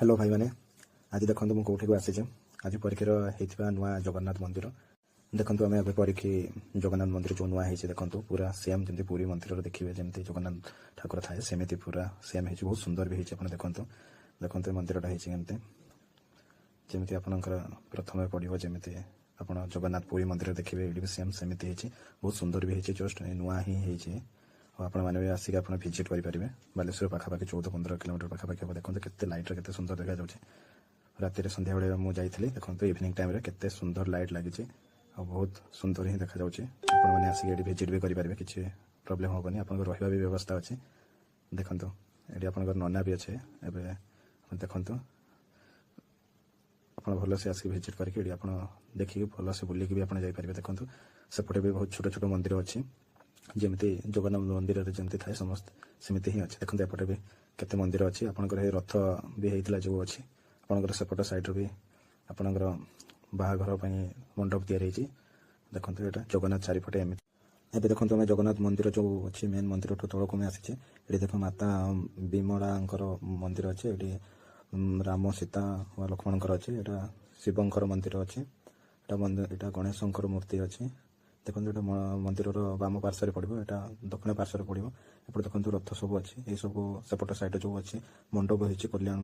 hello भाई मैंने आज देखो मुझे कौटी को आसी आज परीक्षार होता नुआ जगन्नाथ मंदिर देखो आम ए परीक्षी जगन्नाथ मंदिर जो नुआ है देखो पूरा सेम जमी पुरी मंदिर देखिए जमी जगन्नाथ ठाकुर थाए सेमती पूरा सेम है बहुत सुंदर भी होती देखो देखो मंदिरटा होती जमी आपंकर प्रथम पड़ो जमी आप जगन्नाथ पुरी मंदिर देखिए ये भी सेम सेमती बहुत सुंदर भी होती जस्ट नुआ ही आपने आसिक आप भिजिट करेंगे बालेश्वर पाखापाखि 14-15 किलोमीटर पाखापाखि हम देखते केते लाइट के सुंदर देखा जाऊँगी राति सन्ध्या बेले मुझे देखते इवनिंग टाइम केते सुंदर लाइट लगी बहुत सुंदर ही देखा जाऊँगी आपने आसिक ये भिजिट भी करेंगे किसी प्रोब्लेम हेनी आप रहा भी व्यवस्था अच्छे देखो ये आप नना भी अच्छे एवं देखते आप भलसे आसिक भिजिट करके आप देखिए भलसे बुलिकी भी आपड़ जापर देखो सेपटे भी बहुत छोट छोट मंदिर अच्छी जमी जगन्नाथ मंदिर जमी थाए समस्त सेमती ही अच्छे देखते एपटे भी केते मंदिर अच्छी आपंकर रथ भी होता जो अच्छी आपंकर सेपट सैड्रे भी आपंकर बाहाघर मंडप या देखो यहाँ जगन्नाथ चारिपटे एमती एवं देखो आम जगन्नाथ मंदिर जो अच्छी मेन मंदिर तौक मैं आसी ये देख माता विमला मंदिर अच्छे ये राम सीता लक्ष्मण अच्छे यहाँ शिवंकर मंदिर अच्छे यहाँ गणेश मूर्ति अच्छी देखो ये मंदिर बाम पार्श्व पड़ो यहाँ दक्षिण पार्श्व पड़ो एपटे देखो रथ सब अच्छी ये सब सेपट सैड जो अच्छी मंडप हो कल्याण